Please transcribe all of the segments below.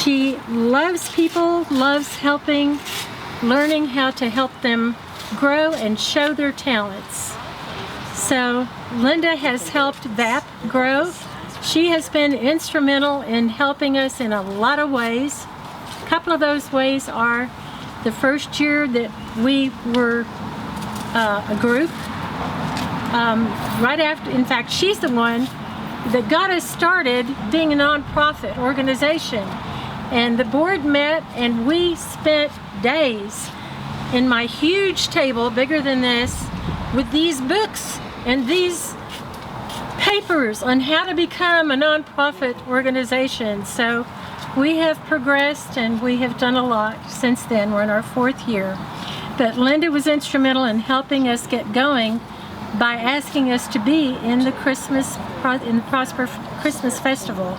She loves people, loves helping, learning how to help them grow and show their talents. So Linda has helped VAP grow. She has been instrumental in helping us in a lot of ways. A couple of those ways are the first year that we were a group. Right after, in fact, she's the one that got us started being a nonprofit organization. And the board met and we spent days in my huge table, bigger than this, with these books and these papers on how to become a nonprofit organization. So we have progressed and we have done a lot since then. We're in our 4th year. But Linda was instrumental in helping us get going by asking us to be in the Prosper Christmas Festival.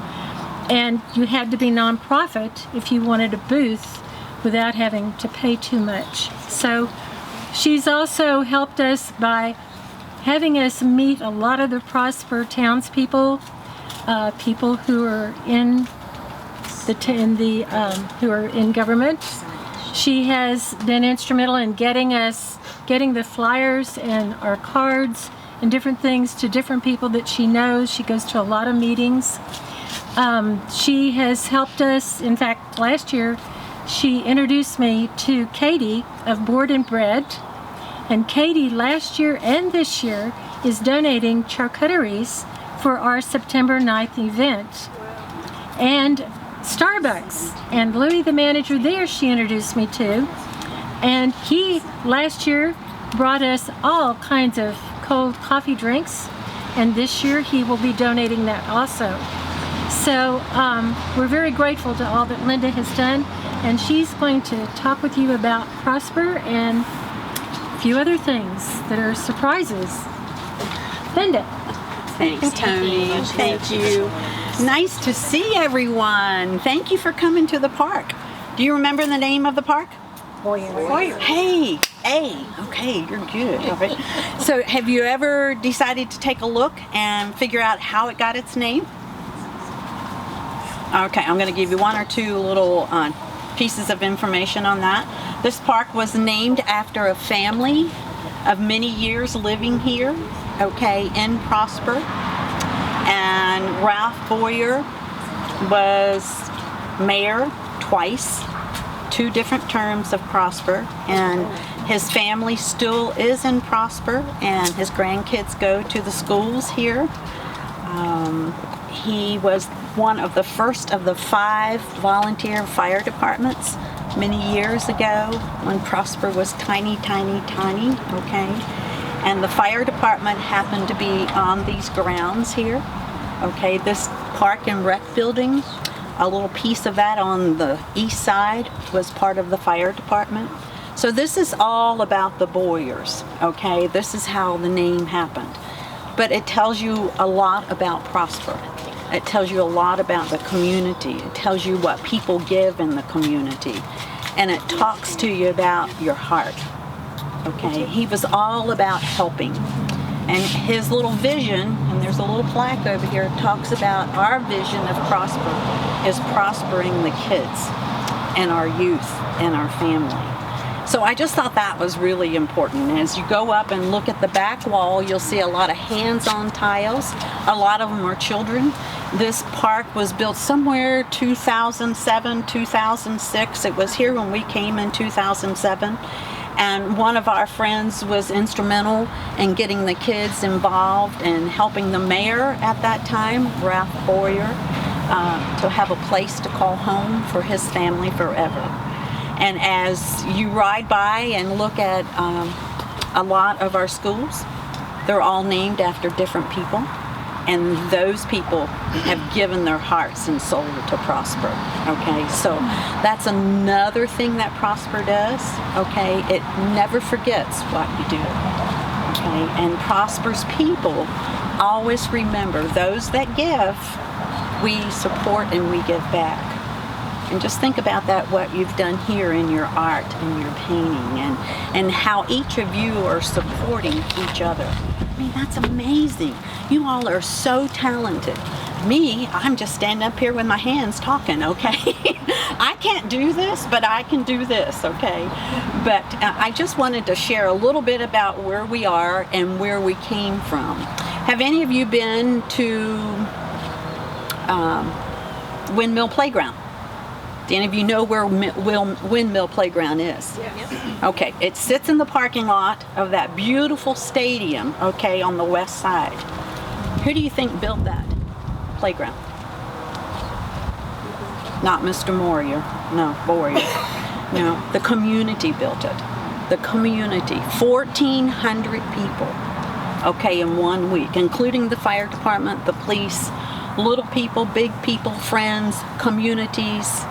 And you had to be nonprofit if you wanted a booth without having to pay too much. So she's also helped us by having us meet a lot of the Prosper townspeople, people who are in who are in government. She has been instrumental in getting the flyers and our cards and different things to different people that she knows. She goes to a lot of meetings. She has helped us. In fact, last year she introduced me to Katie of Board and Bread. And Katie last year and this year is donating charcuteries for our September 9th event. And Starbucks, and Louis, the manager there, she introduced me to. And he last year brought us all kinds of cold coffee drinks, and this year he will be donating that also. So we're very grateful to all that Linda has done, and she's going to talk with you about Prosper and a few other things that are surprises. Linda. Thanks, Tony. Thank you. Nice to see everyone. Thank you for coming to the park. Do you remember the name of the park? Boyer. Hey, okay, you're good. All right. So have you ever decided to take a look and figure out how it got its name? Okay, I'm going to give you one or two little pieces of information on that. This park was named after a family of many years living here, okay, in Prosper. And Ralph Boyer was mayor twice, 2 different terms of Prosper, and his family still is in Prosper, and his grandkids go to the schools here. He was one of the first of the 5 volunteer fire departments many years ago when Prosper was tiny, okay? And the fire department happened to be on these grounds here, okay? This park and rec building, a little piece of that on the east side was part of the fire department. So this is all about the Boyers, okay? This is how the name happened. But it tells you a lot about Prosper. It tells you a lot about the community. It tells you what people give in the community. And it talks to you about your heart, okay? He was all about helping. And his little vision, and there's a little plaque over here, talks about our vision of Prosper is prospering the kids and our youth and our family. So I just thought that was really important. As you go up and look at the back wall, you'll see a lot of hands-on tiles. A lot of them are children. This park was built somewhere 2007, 2006. It was here when we came in 2007. And one of our friends was instrumental in getting the kids involved and helping the mayor at that time, Ralph Boyer, to have a place to call home for his family forever. And as you ride by and look at a lot of our schools, they're all named after different people. And those people have given their hearts and soul to Prosper, okay? So that's another thing that Prosper does, okay? It never forgets what you do, okay? And Prosper's people always remember those that give, we support and we give back. And just think about that, what you've done here in your art and your painting, and how each of you are supporting each other. I mean, that's amazing. You all are so talented. Me, I'm just standing up here with my hands talking, okay? I can't do this, but I can do this, okay? But I just wanted to share a little bit about where we are and where we came from. Have any of you been to Windmill Playground? Do any of you know where Windmill Playground is? Yes. Okay, it sits in the parking lot of that beautiful stadium, okay, on the west side. Who do you think built that playground? Not Mr. Boyer. No, the community built it. The community, 1,400 people, okay, in 1 week, including the fire department, the police, little people, big people, friends, communities.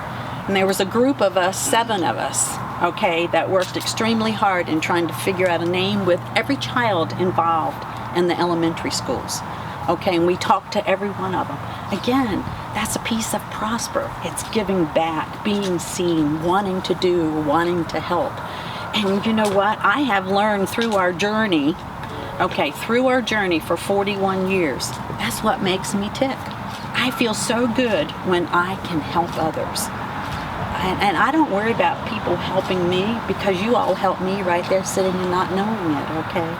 And there was a group of us, 7 of us, okay, that worked extremely hard in trying to figure out a name with every child involved in the elementary schools. Okay, and we talked to every one of them. Again, that's a piece of Prosper. It's giving back, being seen, wanting to do, wanting to help. And you know what? I have learned through our journey, for 41 years, that's what makes me tick. I feel so good when I can help others. And I don't worry about people helping me because you all help me right there sitting and not knowing it, okay?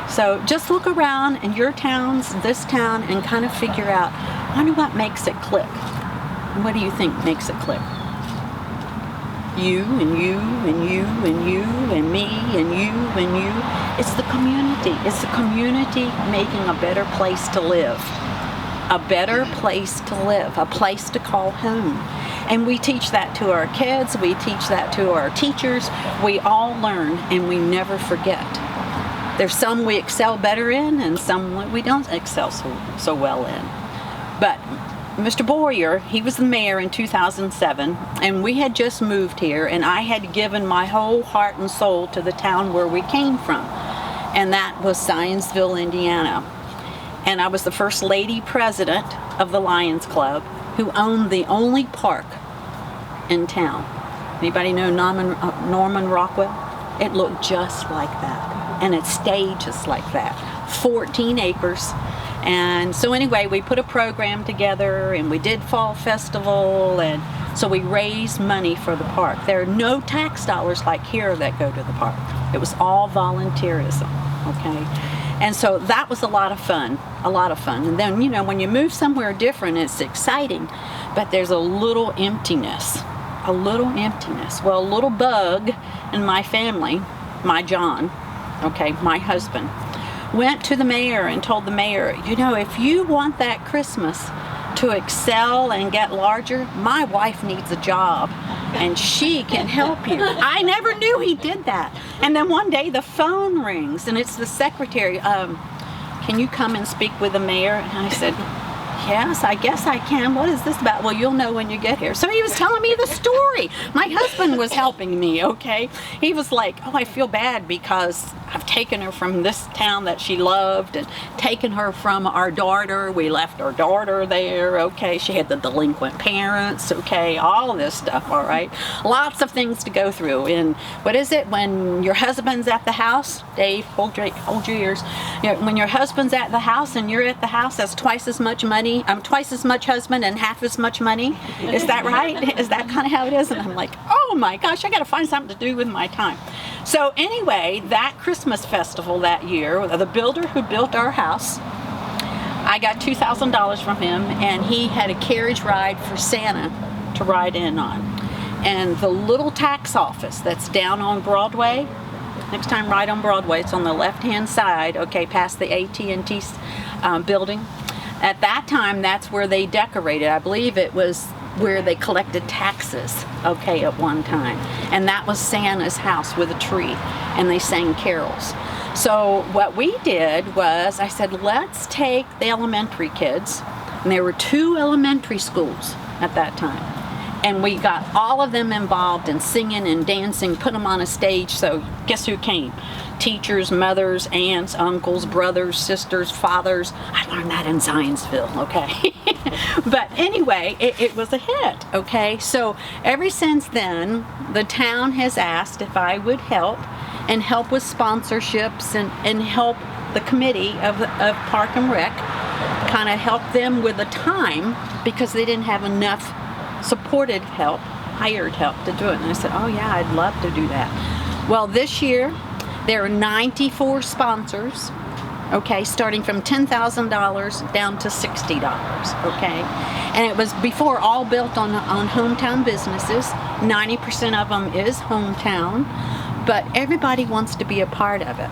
So just look around in your towns, this town, and kind of figure out, I wonder what makes it click. What do you think makes it click? You and you and you and you and me and you and you. It's the community. It's the community making a better place to live. A better place to live, a place to call home. And we teach that to our kids, we teach that to our teachers. We all learn and we never forget. There's some we excel better in and some we don't excel so well in. But Mr. Boyer, he was the mayor in 2007, and we had just moved here, and I had given my whole heart and soul to the town where we came from, and that was Zionsville, Indiana. And I was the first lady president of the Lions Club, who owned the only park in town. Anybody know Norman Rockwell? It looked just like that, and it stayed just like that. 14 acres. And so anyway, we put a program together and we did Fall Festival, and so we raised money for the park. There are no tax dollars like here that go to the park. It was all volunteerism, okay? And so that was a lot of fun. And then, you know, when you move somewhere different, it's exciting, but there's a little emptiness. Well, a little bug in my family, my John, okay, my husband, went to the mayor and told the mayor, you know, if you want that Christmas to excel and get larger, my wife needs a job and she can help you. I never knew he did that. And then one day the phone rings and it's the secretary. Can you come and speak with the mayor? And I said, yes, I guess I can. What is this about? Well, you'll know when you get here. So he was telling me the story. My husband was helping me, okay? He was like, oh, I feel bad because I've taken her from this town that she loved and taken her from our daughter. We left our daughter there, okay? She had the delinquent parents, okay? All this stuff, all right? Lots of things to go through. And what is it when your husband's at the house? Dave, hold your ears. You know, when your husband's at the house and you're at the house, that's twice as much money. I'm twice as much husband and half as much money. Is that right? Is that kind of how it is? And I'm like, oh my gosh, I got to find something to do with my time. So anyway, that Christmas festival that year, the builder who built our house, I got $2,000 from him, and he had a carriage ride for Santa to ride in on. And the little tax office that's down on Broadway, next time ride on Broadway, it's on the left-hand side, okay, past the AT&T building. At that time, that's where they decorated. I believe it was where they collected taxes, okay, at one time. And that was Santa's house with a tree, and they sang carols. So what we did was, I said, let's take the elementary kids, and there were 2 elementary schools at that time, and we got all of them involved in singing and dancing, put them on a stage. So guess who came? Teachers, mothers, aunts, uncles, brothers, sisters, fathers. I learned that in Zionsville, okay? But anyway, it was a hit, okay? So ever since then, the town has asked if I would help, and help with sponsorships and help the committee of Park and Rec, kind of helped them with the time because they didn't have enough supported help, hired help to do it. And I said, oh yeah, I'd love to do that. Well, this year there are 94 sponsors, okay, starting from $10,000 down to $60, okay? And it was before all built on hometown businesses. 90% of them is hometown, but everybody wants to be a part of it.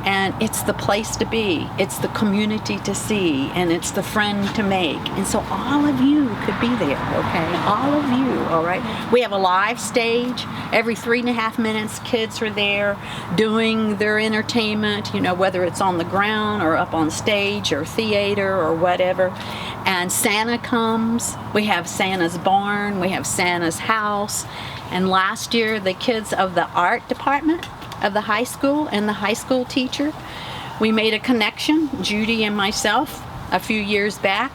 And it's the place to be, it's the community to see, and it's the friend to make. And so all of you could be there, okay? All of you, all right? We have a live stage. Every 3.5 minutes, kids are there doing their entertainment, you know, whether it's on the ground or up on stage or theater or whatever. And Santa comes. We have Santa's barn. We have Santa's house. And last year, the kids of the art department of the high school and the high school teacher, we made a connection, Judy and myself, a few years back,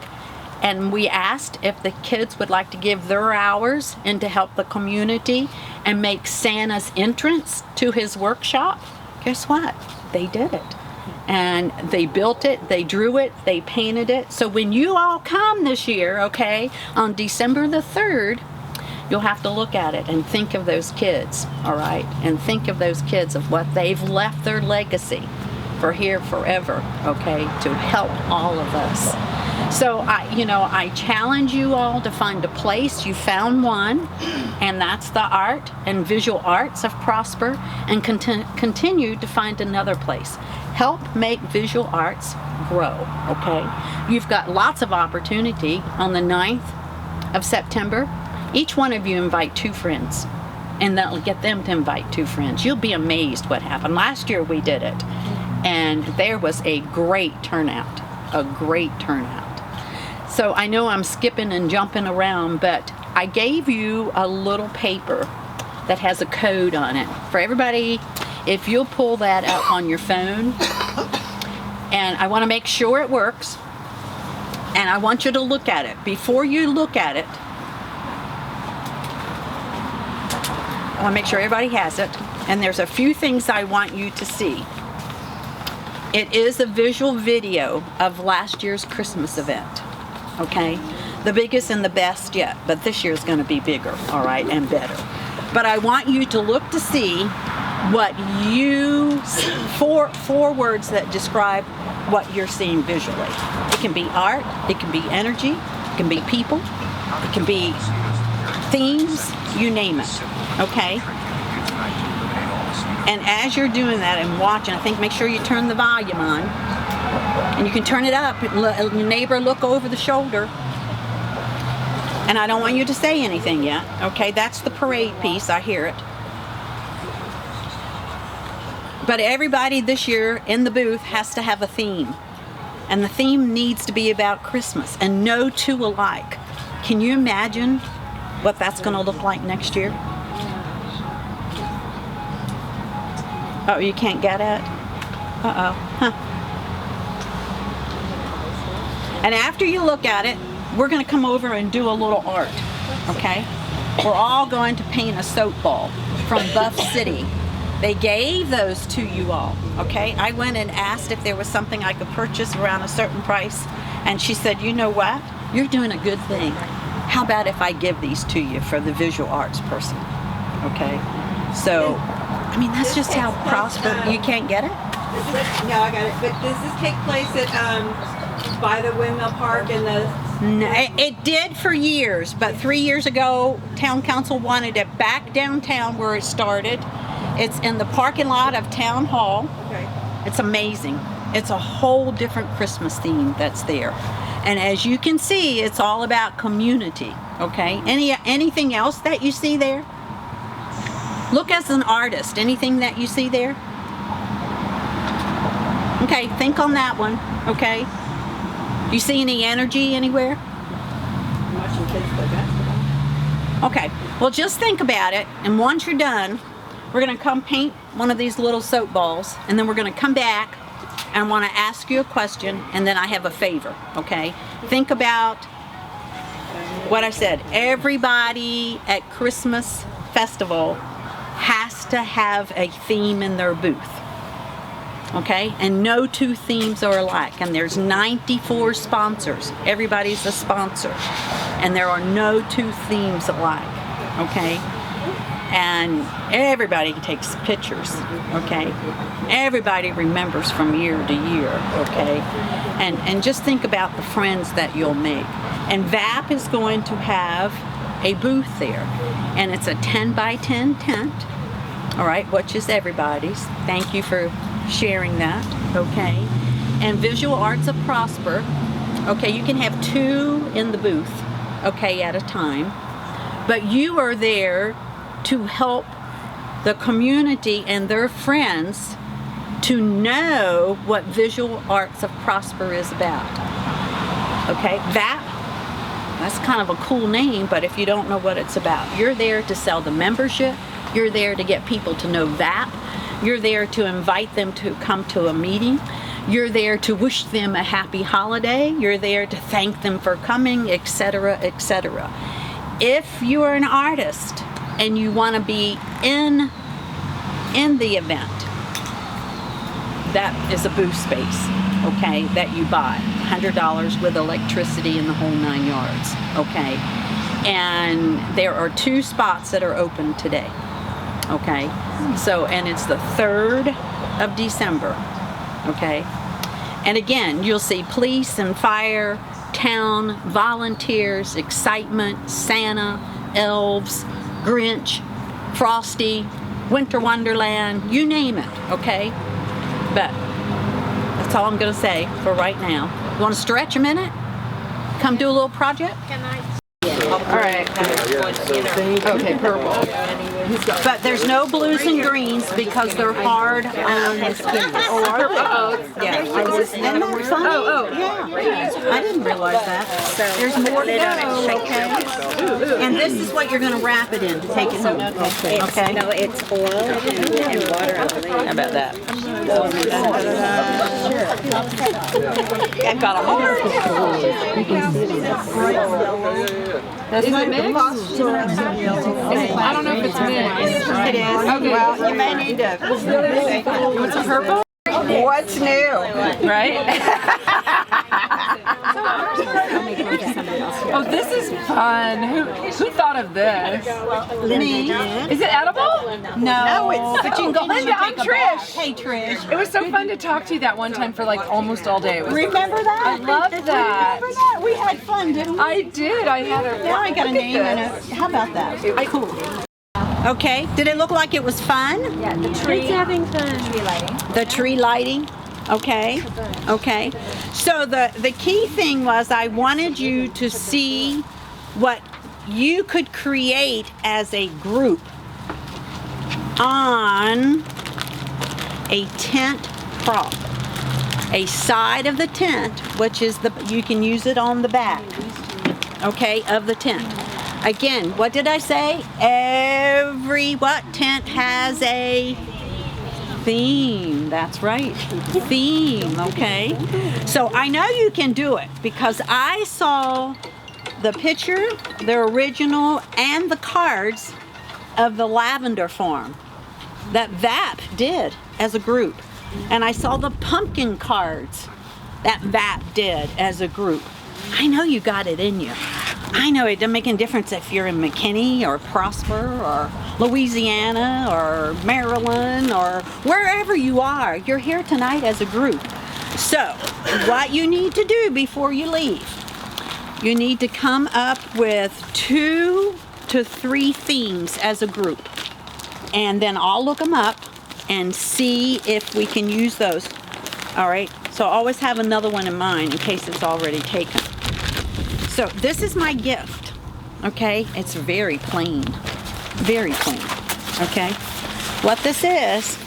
and we asked if the kids would like to give their hours and to help the community and make Santa's entrance to his workshop. Guess what? They did it. And they built it, they drew it, they painted it. So when you all come this year, okay, on December the 3rd, you'll have to look at it and think of those kids, all right? And think of those kids, of what they've left their legacy for here forever, okay, to help all of us. So I challenge you all to find a place. You found one, and that's the art and visual arts of Prosper, and continue to find another place. Help make visual arts grow, okay? You've got lots of opportunity on the 9th of September. Each one of you invite 2 friends, and that'll get them to invite 2 friends. You'll be amazed what happened. Last year we did it, and there was a great turnout, a great turnout. So I know I'm skipping and jumping around, but I gave you a little paper that has a code on it. For everybody, if you'll pull that up on your phone, and I want to make sure it works, and I want you to look at it. Before you look at it, I want to make sure everybody has it, and there's a few things I want you to see. It is a visual video of last year's Christmas event, okay? The biggest and the best yet, but this year's going to be bigger, all right, and better. But I want you to look to see what four words that describe what you're seeing visually. It can be art, it can be energy, it can be people, it can be themes, you name it. Okay? And as you're doing that and watching, I think make sure you turn the volume on. And you can turn it up. Your neighbor look over the shoulder. And I don't want you to say anything yet. Okay? That's the parade piece. I hear it. But everybody this year in the booth has to have a theme. And the theme needs to be about Christmas. And no two alike. Can you imagine what that's going to look like next year? Oh, you can't get it? Uh-oh. Huh. And after you look at it, we're going to come over and do a little art, okay? We're all going to paint a soap ball from Buff City. They gave those to you all, okay? I went and asked if there was something I could purchase around a certain price, and she said, you know what? You're doing a good thing. How about if I give these to you for the visual arts person, okay? So, I mean, that's just how Prosper, you can't get it? No, I got it. But does this take place at by the Windmill Park and the? No, it did for years, but 3 years ago, Town Council wanted it back downtown where it started. It's in the parking lot of Town Hall. Okay. It's amazing. It's a whole different Christmas theme that's there. And as you can see, it's all about community, okay? Anything else that you see there? Look as an artist, anything that you see there? Okay, think on that one, okay? You see any energy anywhere? I'm watching kids play basketball. Okay, well just think about it, and once you're done, we're gonna come paint one of these little soap balls, and then we're gonna come back and want to ask you a question, and then I have a favor, okay? Think about what I said. Everybody at Christmas Festival has to have a theme in their booth. Okay, and no two themes are alike, and there's 94 sponsors. Everybody's a sponsor, and there are no two themes alike. Okay, and everybody takes pictures. Okay, everybody remembers from year to year. Okay, and just think about the friends that you'll make. And VAP is going to have a booth there, and it's a 10 by 10 tent. All right, which is everybody's. Thank you for sharing that. Okay, and Visual Arts of Prosper. Okay, you can have 2 in the booth, okay, at a time, but you are there to help the community and their friends to know what Visual Arts of Prosper is about. Okay, that's kind of a cool name, but if you don't know what it's about, you're there to sell the membership. You're there to get people to know VAP. You're there to invite them to come to a meeting. You're there to wish them a happy holiday. You're there to thank them for coming, etc., etc. If you are an artist and you want to be in the event, that is a booth space, okay, that you buy. $100 with electricity and the whole 9 yards, okay? And there are 2 spots that are open today. Okay, so, and it's the 3rd of December, okay? And again, you'll see police and fire, town, volunteers, excitement, Santa, elves, Grinch, Frosty, Winter Wonderland, you name it, okay? But that's all I'm gonna say for right now. You wanna stretch a minute? Come do a little project? All right. Okay, purple. But there's no blues and greens because they're hard on the skin. Oh, are they? Yeah. Isn't that funny? Yeah. I didn't realize that. There's more to go, okay? And this is what you're going to wrap it in to take it home. Okay? No, it's oil and water, I believe. How about that? I've got a whole. Is it mixed? I don't know if it's mixed. It is. Okay. Well, you may need to. What's a purple? What's new? Right? Oh, this is fun. Who thought of this? Me. Is it edible? No, But you can go home and Linda, I'm take a Trish. bath. Hey, Trish. It was so fun to talk to you that one time for like almost all day. It was, Remember that? I love that. Remember that? We had fun, didn't we? I did. I had a. Now I got a Look at name and this. a. How about that? It was Cool. Okay. Did it look like it was fun? Yeah, the tree. It's having fun. Tree lighting. The tree lighting. Okay. Okay. So the key thing was I wanted you to see what you could create as a group on a tent prop. A side of the tent, which is you can use it on the back, okay, of the tent. Again, what did I say? Every tent has a theme. That's right. Theme, okay? So I know you can do it because I saw the picture, the original, and the cards of the lavender farm that VAP did as a group. And I saw the pumpkin cards that VAP did as a group. I know you got it in you. I know it doesn't make any difference if you're in McKinney or Prosper or Louisiana or Maryland or wherever you are. You're here tonight as a group. So what you need to do before you leave, you need to come up with 2 to 3 themes as a group. And then I'll look them up and see if we can use those. All right, so always have another one in mind in case it's already taken. So this is my gift, okay? It's very plain, okay? What this is,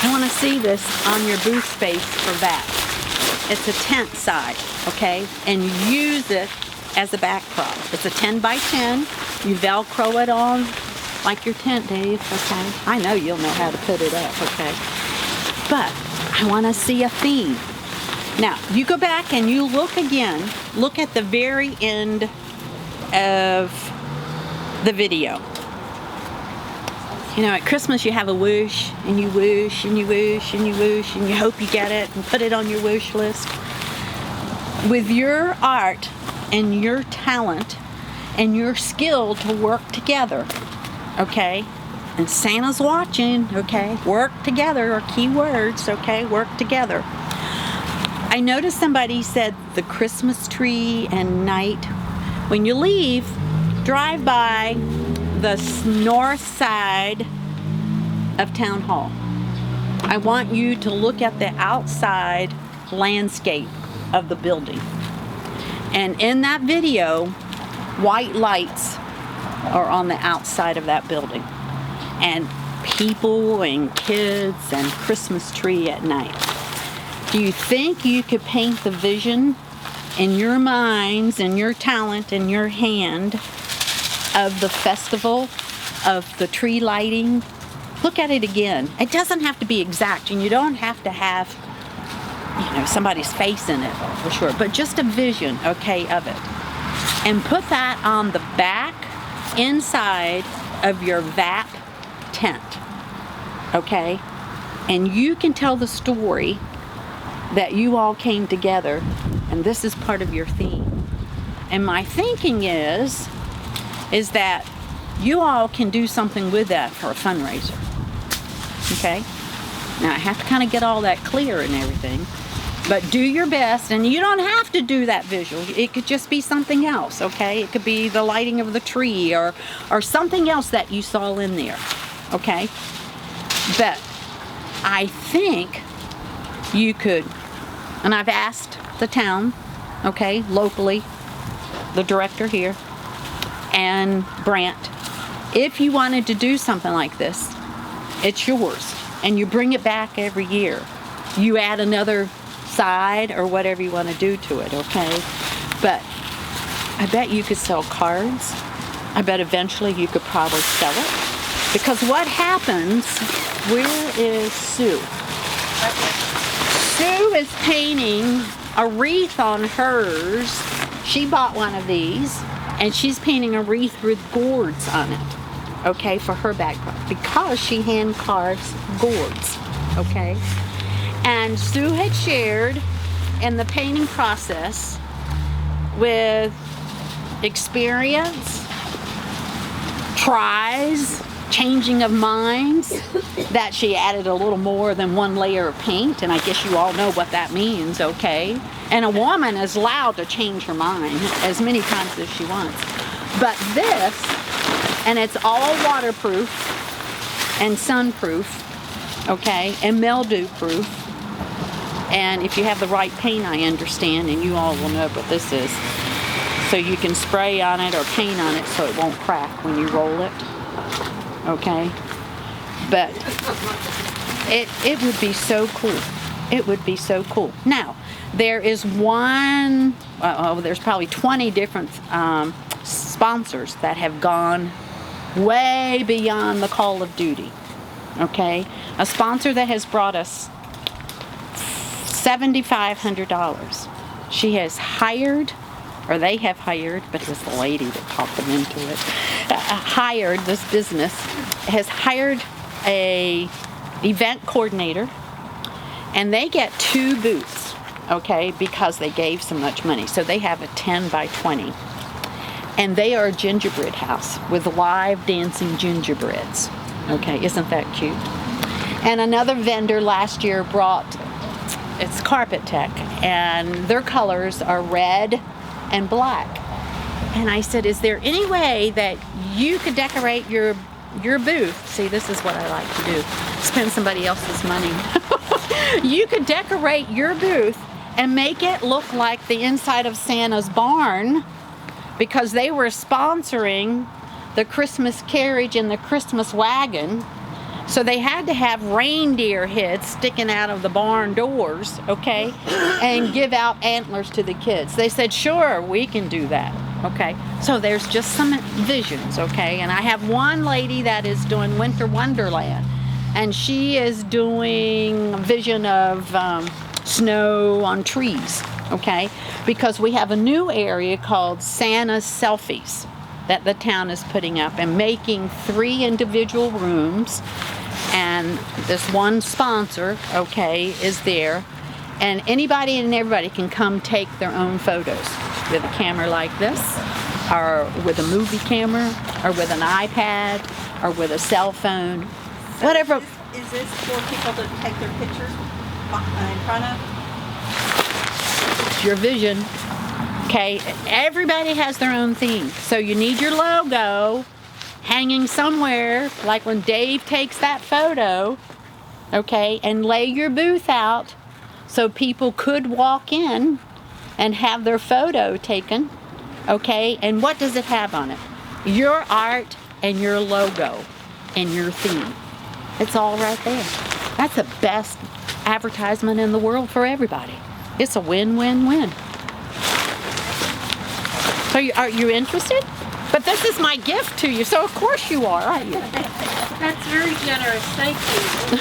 I wanna see this on your booth space for that. It's a tent side, okay? And use it as a backdrop. It's a 10 by 10. You Velcro it on like your tent, Dave, okay? I know you'll know how to put it up, okay? But I want to see a theme. Now, you go back and you look again. Look at the very end of the video. You know, at Christmas you have a wish, and you wish, and you wish, and you wish, and you hope you get it, and put it on your wish list. With your art and your talent and your skill to work together, okay? And Santa's watching, okay? Work together are key words, okay? Work together. I noticed somebody said the Christmas tree and night. When you leave, drive by the north side of Town Hall. I want you to look at the outside landscape of the building. And in that video, white lights are on the outside of that building. And people and kids and Christmas tree at night. Do you think you could paint the vision in your minds and your talent and your hand of the festival, of the tree lighting? Look at it again. It doesn't have to be exact, and you don't have to have, you know, somebody's face in it for sure, but just a vision, okay, of it. And put that on the back inside of your VAP tent, okay? And you can tell the story that you all came together, and this is part of your theme. And my thinking is that you all can do something with that for a fundraiser, okay? Now I have to kind of get all that clear and everything, but do your best, and you don't have to do that visual. It could just be something else, okay? It could be the lighting of the tree or something else that you saw in there, okay? But I think you could, and I've asked the town, okay, locally, the director here, and Brant, if you wanted to do something like this, it's yours, and you bring it back every year. You add another side or whatever you want to do to it, okay? But I bet you could sell cards. I bet eventually you could probably sell it. Because what happens, where is Sue? Sue is painting a wreath on hers. She bought one of these, and she's painting a wreath with gourds on it, okay, for her background, because she hand carves gourds, okay? And Sue had shared in the painting process with experience, tries, changing of minds, that she added a little more than one layer of paint, and I guess you all know what that means, okay? And a woman is allowed to change her mind as many times as she wants. But this, and it's all waterproof and sunproof, okay, and mildew proof. And if you have the right paint, I understand, and you all will know what this is. So you can spray on it or paint on it so it won't crack when you roll it. Okay? But it would be so cool. It would be so cool. Now, there is there's probably 20 different sponsors that have gone way beyond the call of duty. Okay? A sponsor that has brought us $7,500. She has hired, or they have hired, but it was the lady that talked them into it, hired, this business has hired a event coordinator, and they get 2 booths, okay, because they gave so much money. So they have a 10 by 20. And they are a gingerbread house with live dancing gingerbreads. Okay, isn't that cute? And another vendor last year brought, it's Carpet Tech, and their colors are red and black. And I said, is there any way that you could decorate your booth? See, this is what I like to do. Spend somebody else's money. You could decorate your booth and make it look like the inside of Santa's barn, because they were sponsoring the Christmas carriage and the Christmas wagon. So they had to have reindeer heads sticking out of the barn doors, okay, and give out antlers to the kids. They said, sure, we can do that, okay. So there's just some visions, okay, and I have one lady that is doing Winter Wonderland, and she is doing a vision of snow on trees, okay, because we have a new area called Santa's Selfies, that the town is putting up and making 3 individual rooms. And this one sponsor, okay, is there. And anybody and everybody can come take their own photos with a camera like this, or with a movie camera, or with an iPad, or with a cell phone, whatever. Is this for people to take their pictures in front of? It's your vision. Okay, everybody has their own theme. So you need your logo hanging somewhere, like when Dave takes that photo, okay, and lay your booth out so people could walk in and have their photo taken, okay? And what does it have on it? Your art and your logo and your theme. It's all right there. That's the best advertisement in the world for everybody. It's a win-win-win. So are you interested? But this is my gift to you, so of course you are, aren't you? That's very generous. Thank you.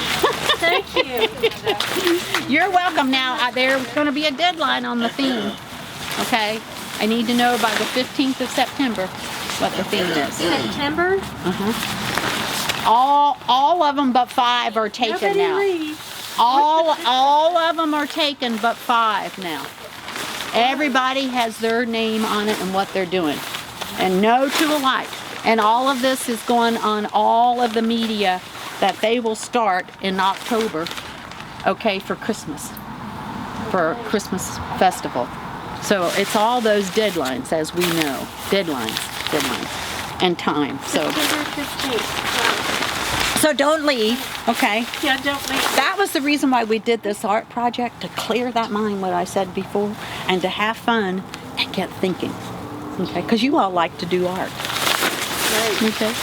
Thank you. You're welcome. Now, there's going to be a deadline on the theme, okay? I need to know by the 15th of September what the theme is. September? All of them but 5 are taken Nobody now. leave. All of them are taken but 5 now. Everybody has their name on it and what they're doing. And no two alike. And all of this is going on all of the media that they will start in October, okay, for Christmas. For a Christmas festival. So it's all those deadlines, as we know. Deadlines. And time. So September 15th. So don't leave, okay? Yeah, don't leave. That was the reason why we did this art project, to clear that mind, what I said before, and to have fun and get thinking, okay? Because you all like to do art. Great. Okay.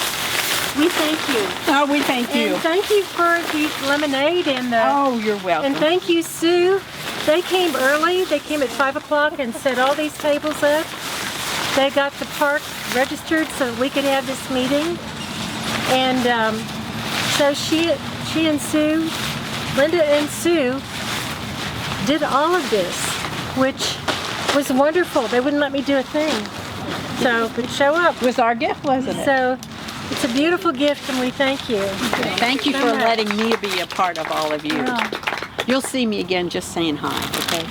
We thank you. Oh, we thank you. And thank you for the lemonade and the... Oh, you're welcome. And thank you, Sue. They came early. They came at 5 o'clock and set all these tables up. They got the park registered so that we could have this meeting. And so she and Sue, Linda and Sue, did all of this, which was wonderful. They wouldn't let me do a thing. So, but show up. It was our gift, wasn't it? So, it's a beautiful gift and we thank you. Thank you so for much. letting me be a part of all of you. Yeah. You'll see me again just saying hi, okay?